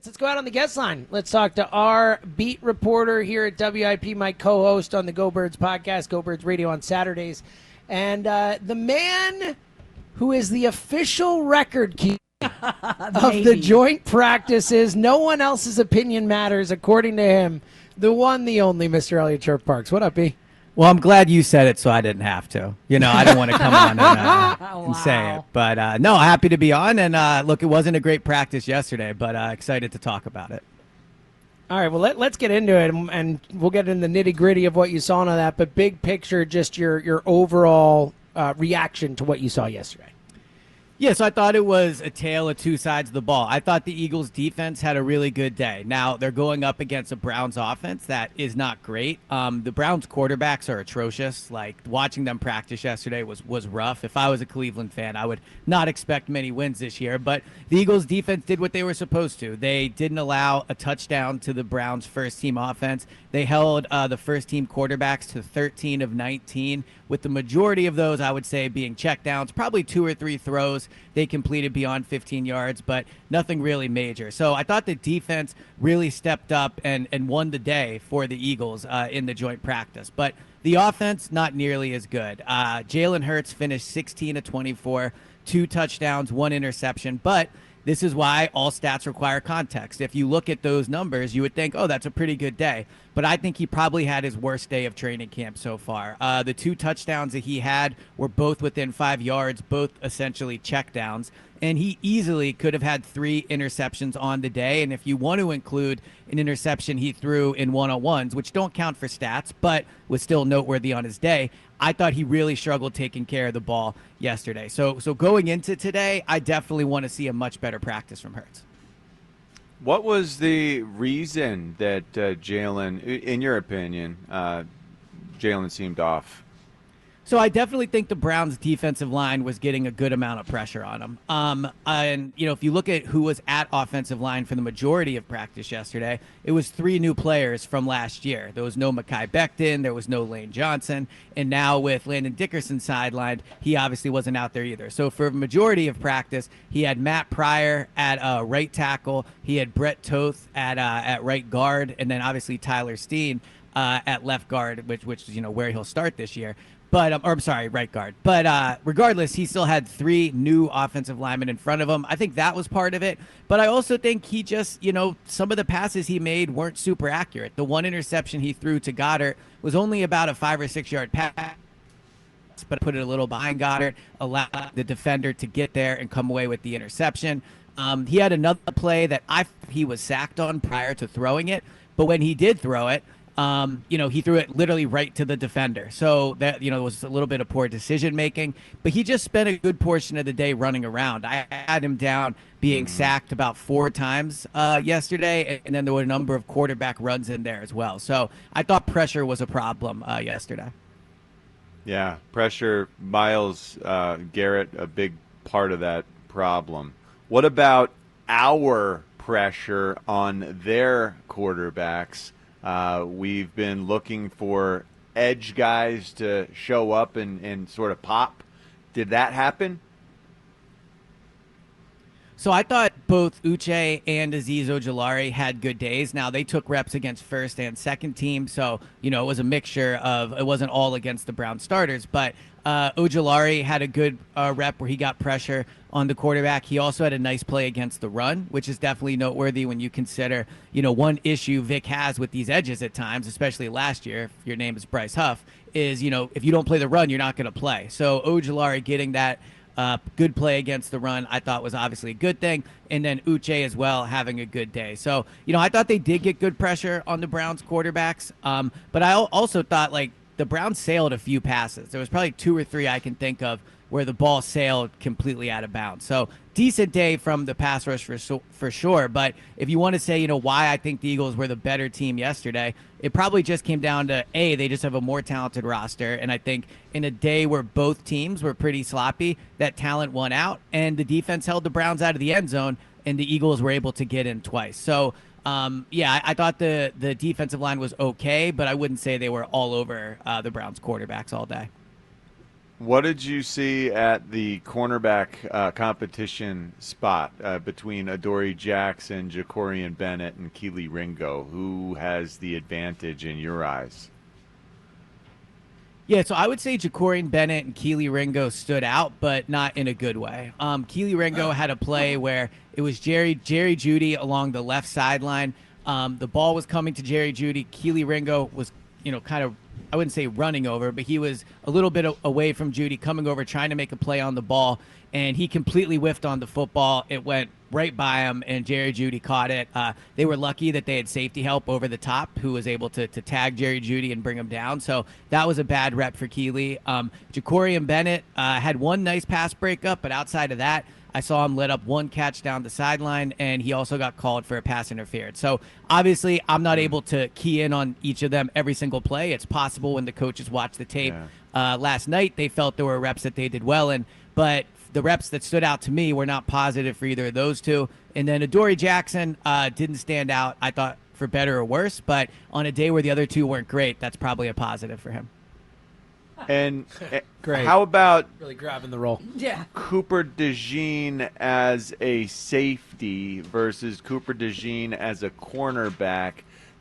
Let's go out on the guest line. Let's talk to our beat reporter here at WIP, my co-host on the Go Birds podcast, Go Birds Radio on Saturdays, and the man who is the official record keeper of the joint practices. No one else's opinion matters, according to him. The one, the only, Mr. Eliot Shorr-Parks. What up, B? Well, I'm glad you said it so I didn't have to. You know, I didn't want to come on and say it. But, no, happy to be on. And, look, it wasn't a great practice yesterday, but excited to talk about it. All right, well, let's get into it, and we'll get in the nitty-gritty of what you saw and all that. But big picture, just your overall reaction to what you saw yesterday. Yeah, so I thought it was a tale of two sides of the ball. I thought the Eagles' defense had a really good day. Now, they're going up against a Browns offense that is not great. The Browns quarterbacks are atrocious. Like, watching them practice yesterday was rough. If I was a Cleveland fan, I would not expect many wins this year. But the Eagles' defense did what they were supposed to. They didn't allow a touchdown to the Browns' first-team offense. They held the first-team quarterbacks to 13 of 19, with the majority of those, I would say, being checkdowns, probably 2 or 3 throws they completed beyond 15 yards, but nothing really major. So I thought the defense really stepped up and won the day for the Eagles in the joint practice. But the offense, not nearly as good. Jalen Hurts finished 16 of 24, 2 touchdowns, 1 interception, but this is why all stats require context. If you look at those numbers, you would think, oh, that's a pretty good day. But I think he probably had his worst day of training camp so far. The 2 touchdowns that he had were both within 5 yards, both essentially checkdowns. And he easily could have had 3 interceptions on the day. And if you want to include an interception he threw in one-on-ones, which don't count for stats, but was still noteworthy on his day, I thought he really struggled taking care of the ball yesterday. So going into today, I definitely want to see a much better practice from Hurts. What was the reason that Jalen, in your opinion, Jalen seemed off? So I definitely think the Browns' defensive line was getting a good amount of pressure on him. And, you know, if you look at who was at offensive line for the majority of practice yesterday, it was 3 new players from last year. There was no Mekhi Becton, there was no Lane Johnson, and now with Landon Dickerson sidelined, he obviously wasn't out there either. So for a majority of practice, he had Matt Pryor at right tackle, he had Brett Toth at right guard, and then obviously Tyler Steen at left guard, which is, you know, where he'll start this year. But, or I'm sorry, right guard. But regardless, he still had 3 new offensive linemen in front of him. I think that was part of it. But I also think he just, you know, some of the passes he made weren't super accurate. The 1 interception he threw to Goddard was only about a 5 or 6 yard pass, but put it a little behind Goddard, allowed the defender to get there and come away with the interception. He had another play that he was sacked on prior to throwing it. But when he did throw it, you know, he threw it literally right to the defender. So that, you know, was a little bit of poor decision making, but he just spent a good portion of the day running around. I had him down being sacked about 4 times yesterday, and then there were a number of quarterback runs in there as well. So I thought pressure was a problem yesterday. Yeah, pressure. Myles Garrett, a big part of that problem. What about our pressure on their quarterbacks? We've been looking for edge guys to show up and sort of pop. Did that happen? So I thought both Uche and Azeez Ojulari had good days. Now, they took reps against first and second team, so, you know, it was a mixture of, it wasn't all against the Brown starters, but Ojulari had a good rep where he got pressure on the quarterback. He also had a nice play against the run, which is definitely noteworthy when you consider, you know, one issue Vic has with these edges at times, especially last year, if your name is Bryce Huff, is, you know, if you don't play the run, you're not going to play. So Ojulari getting that good play against the run, I thought was obviously a good thing. And then Uche as well having a good day. So, you know, I thought they did get good pressure on the Browns quarterbacks. But I also thought, like, the Browns sailed a few passes. There was probably 2 or 3 I can think of where the ball sailed completely out of bounds. So decent day from the pass rush for sure. But if you want to say, you know, why I think the Eagles were the better team yesterday, it probably just came down to, A, they just have a more talented roster. And I think in a day where both teams were pretty sloppy, that talent won out. And the defense held the Browns out of the end zone, and the Eagles were able to get in twice. So, yeah, I thought the defensive line was okay, but I wouldn't say they were all over the Browns quarterbacks all day. What did you see at the cornerback competition spot between Adoree Jackson, Jacorian Bennett, and Keely Ringo? Who has the advantage in your eyes? Yeah, so I would say Jacorian Bennett and Keely Ringo stood out, but not in a good way. Keely Ringo had a play where it was Jerry Jeudy along the left sideline. The ball was coming to Jerry Jeudy. Keely Ringo was, kind of, I wouldn't say running over, but he was a little bit away from Jeudy, coming over, trying to make a play on the ball, and he completely whiffed on the football. It went right by him, and Jerry Jeudy caught it. They were lucky that they had safety help over the top who was able to tag Jerry Jeudy and bring him down. So that was a bad rep for Keely. Jacorian Bennett had one nice pass breakup, but outside of that, I saw him let up one catch down the sideline, and he also got called for a pass interference. So obviously, I'm not able to key in on each of them every single play. It's possible when the coaches watch the tape. Last night, they felt there were reps that they did well in, but the reps that stood out to me were not positive for either of those two. And then Adoree Jackson didn't stand out, I thought, for better or worse, but on a day where the other two weren't great, that's probably a positive for him. And Great. How about Really grabbing the role. Yeah. Cooper DeJean as a safety versus Cooper DeJean as a cornerback?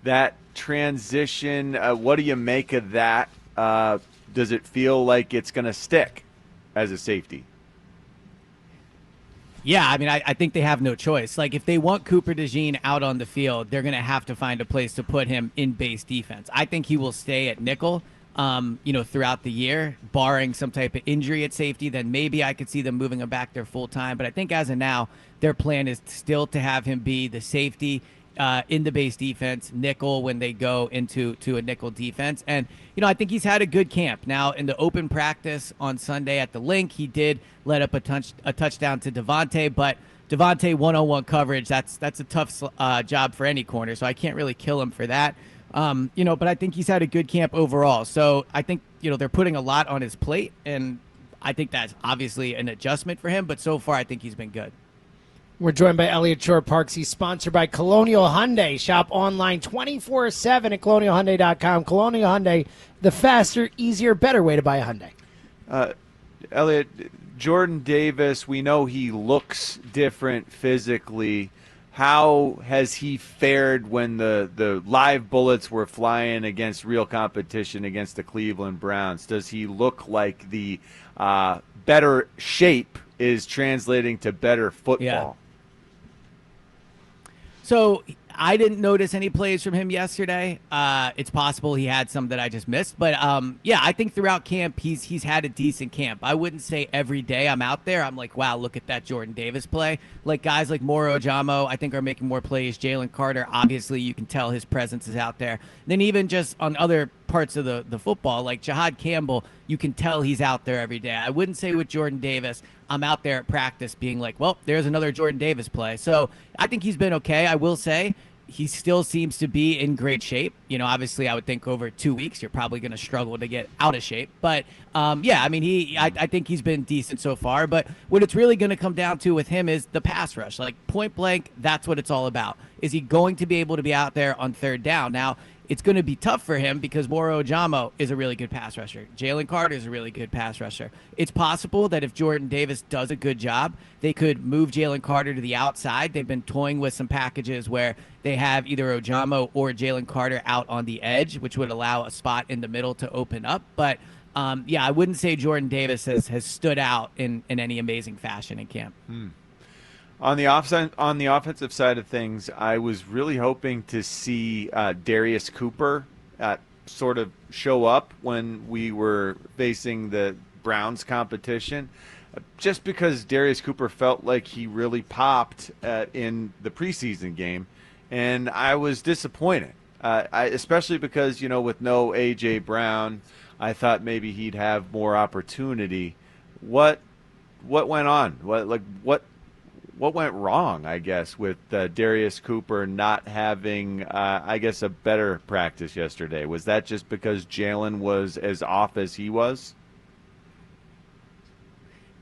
That transition, what do you make of that? Does it feel like it's going to stick as a safety? Yeah, I mean, I think they have no choice. Like, if they want Cooper DeJean out on the field, they're going to have to find a place to put him in base defense. I think he will stay at nickel, throughout the year, barring some type of injury at safety. Then maybe I could see them moving him back there full time. But I think as of now, their plan is still to have him be the safety in the base defense, nickel when they go into a nickel defense. And, I think he's had a good camp. Now, in the open practice on Sunday at the link, he did let up a touchdown to Devontae, but Devontae one-on-one coverage, that's a tough job for any corner, so I can't really kill him for that. But I think he's had a good camp overall. So I think, they're putting a lot on his plate, and I think that's obviously an adjustment for him, but so far I think he's been good. We're joined by Eliot Shorr-Parks. He's sponsored by Colonial Hyundai. Shop online 24/7 at colonialhyundai.com. Colonial Hyundai, the faster, easier, better way to buy a Hyundai. Eliot, Jordan Davis, we know he looks different physically. How has he fared when the live bullets were flying against real competition against the Cleveland Browns? Does he look like the better shape is translating to better football? Yeah. So I didn't notice any plays from him yesterday. It's possible he had some that I just missed. But, I think throughout camp he's had a decent camp. I wouldn't say every day I'm out there I'm like, wow, look at that Jordan Davis play. Like guys like Moro Ojamo, I think are making more plays. Jalen Carter, obviously you can tell his presence is out there. And then even just on other parts of the football, like Jahad Campbell, you can tell he's out there every day. I wouldn't say with Jordan Davis, I'm out there at practice being like, well, there's another Jordan Davis play. So I think he's been okay. I will say he still seems to be in great shape. Obviously I would think over 2 weeks, you're probably going to struggle to get out of shape. But I think he's been decent so far. But what it's really going to come down to with him is the pass rush. Like point blank, that's what it's all about. Is he going to be able to be out there on third down? Now, it's going to be tough for him because Moro Ojamo is a really good pass rusher. Jalen Carter is a really good pass rusher. It's possible that if Jordan Davis does a good job, they could move Jalen Carter to the outside. They've been toying with some packages where they have either Ojamo or Jalen Carter out on the edge, which would allow a spot in the middle to open up. But, I wouldn't say Jordan Davis has stood out in any amazing fashion in camp. On the offensive side of things, I was really hoping to see Darius Cooper sort of show up when we were facing the Browns competition, just because Darius Cooper felt like he really popped in the preseason game, and I was disappointed, especially because, with no A.J. Brown, I thought maybe he'd have more opportunity. What went on? What went wrong, I guess, with Darius Cooper not having, a better practice yesterday? Was that just because Jalen was as off as he was?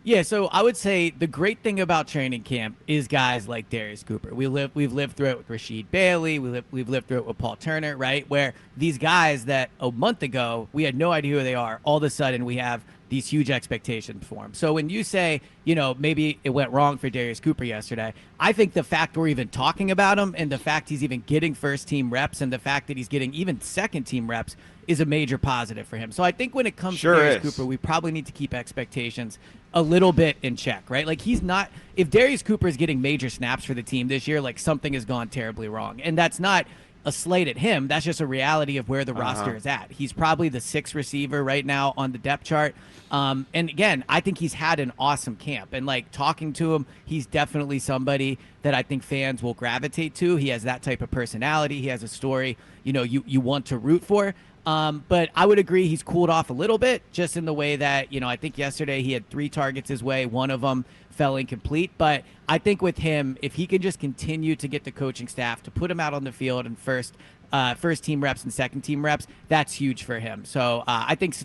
Yeah, so I would say the great thing about training camp is guys like Darius Cooper. We've lived through it with Rasheed Bailey. We've lived through it with Paul Turner, right? Where these guys that a month ago we had no idea who they are. All of a sudden we have these huge expectations for him. So when you say, maybe it went wrong for Darius Cooper yesterday, I think the fact we're even talking about him and the fact he's even getting first-team reps and the fact that he's getting even second-team reps is a major positive for him. So I think when it comes to Darius Cooper, we probably need to keep expectations a little bit in check, right? Like if Darius Cooper is getting major snaps for the team this year, like something has gone terribly wrong. And that's not a slate at him. That's just a reality of where the roster is at. He's probably the 6th receiver right now on the depth chart. And again, I think he's had an awesome camp. And like talking to him, he's definitely somebody that I think fans will gravitate to. He has that type of personality. He has a story, you want to root for. But I would agree he's cooled off a little bit just in the way that, I think yesterday he had 3 targets his way. One of them fell incomplete. But I think with him, if he can just continue to get the coaching staff to put him out on the field and first team reps and second team reps, that's huge for him. So I think,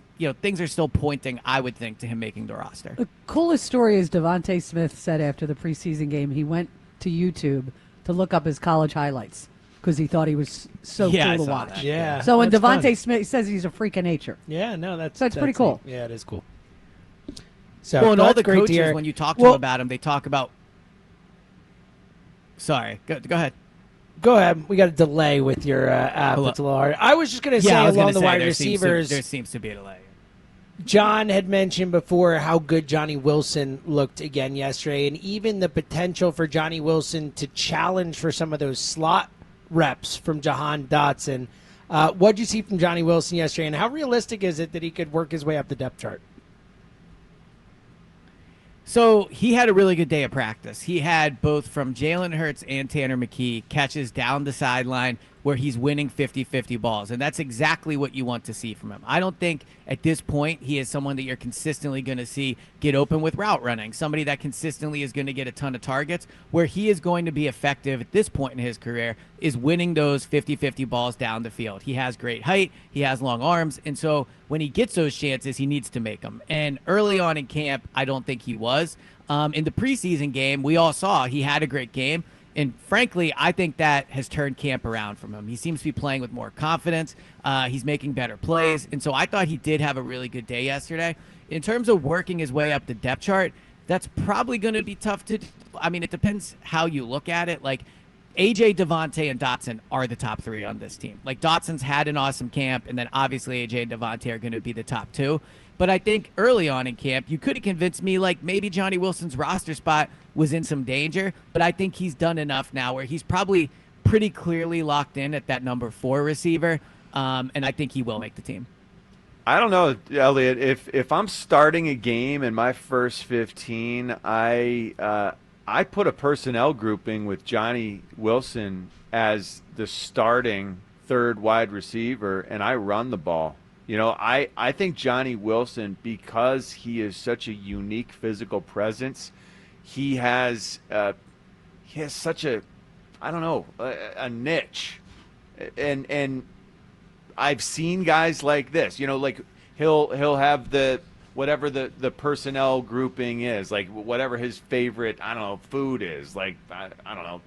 things are still pointing, I would think, to him making the roster. The coolest story is Devontae Smith said after the preseason game, he went to YouTube to look up his college highlights because he thought he was so cool to watch. That. Yeah. So when Devontae Smith says he's a freak of nature. Yeah, no, that's pretty cool. Yeah, it is cool. So, well, and all the coaches, when you talk to them about him, they talk about. Sorry, go ahead. Go ahead. We got a delay with your app. It's a little hard. I was just going to say along the wide receivers. There seems to be a delay. John had mentioned before how good Johnny Wilson looked again yesterday, and even the potential for Johnny Wilson to challenge for some of those slot reps from Jahan Dotson. What did you see from Johnny Wilson yesterday, and how realistic is it that he could work his way up the depth chart? So he had a really good day of practice. He had both from Jalen Hurts and Tanner McKee catches down the sideline where he's winning 50-50 balls, and that's exactly what you want to see from him. I don't think at this point he is someone that you're consistently going to see get open with route running, somebody that consistently is going to get a ton of targets. Where he is going to be effective at this point in his career is winning those 50-50 balls down the field. He has great height, he has long arms, and so when he gets those chances, he needs to make them. And early on in camp, I don't think he was. In the preseason game, we all saw he had a great game. And frankly, I think that has turned camp around from him. He seems to be playing with more confidence. He's making better plays. And so I thought he did have a really good day yesterday. In terms of working his way up the depth chart, that's probably going to be tough to – I mean, it depends how you look at it. Like, A.J., Devontae, and Dotson are the top 3 on this team. Like, Dotson's had an awesome camp, and then obviously A.J. and Devontae are going to be the top 2. But I think early on in camp, you could have convinced me like maybe Johnny Wilson's roster spot was in some danger. But I think he's done enough now where he's probably pretty clearly locked in at that number 4 receiver. And I think he will make the team. I don't know, Eliot. If I'm starting a game in my first 15, I put a personnel grouping with Johnny Wilson as the starting 3rd wide receiver, and I run the ball. I think Johnny Wilson, because he is such a unique physical presence, he has such a, I don't know, a niche. And I've seen guys like this, like he'll have whatever the personnel grouping is, like whatever his favorite, I don't know, food is, like, I don't know,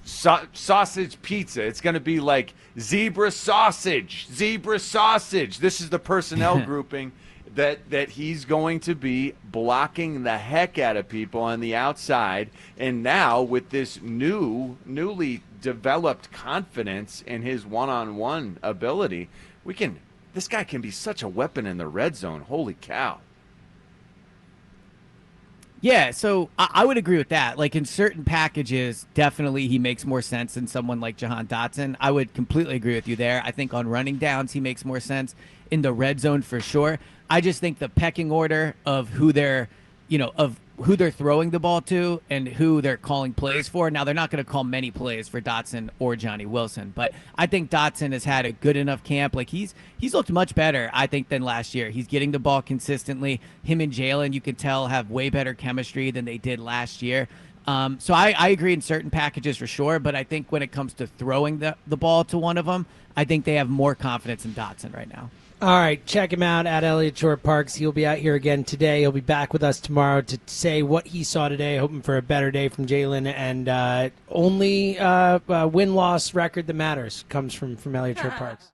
sausage pizza. It's going to be like zebra sausage. This is the personnel grouping that he's going to be blocking the heck out of people on the outside. And now with this newly developed confidence in his one-on-one ability, this guy can be such a weapon in the red zone. Holy cow. Yeah, so I would agree with that. Like in certain packages, definitely he makes more sense than someone like Jahan Dotson. I would completely agree with you there. I think on running downs, he makes more sense in the red zone for sure. I just think the pecking order of who they're throwing the ball to and who they're calling plays for. Now, they're not going to call many plays for Dotson or Johnny Wilson, but I think Dotson has had a good enough camp. Like he's looked much better, I think, than last year. He's getting the ball consistently. Him and Jalen, you can tell, have way better chemistry than they did last year. So I agree in certain packages for sure, but I think when it comes to throwing the ball to one of them, I think they have more confidence in Dotson right now. All right, check him out at Eliot Shorr-Parks. He'll be out here again today. He'll be back with us tomorrow to say what he saw today, hoping for a better day from Jalen. And only win-loss record that matters comes from Eliot Shorr-Parks.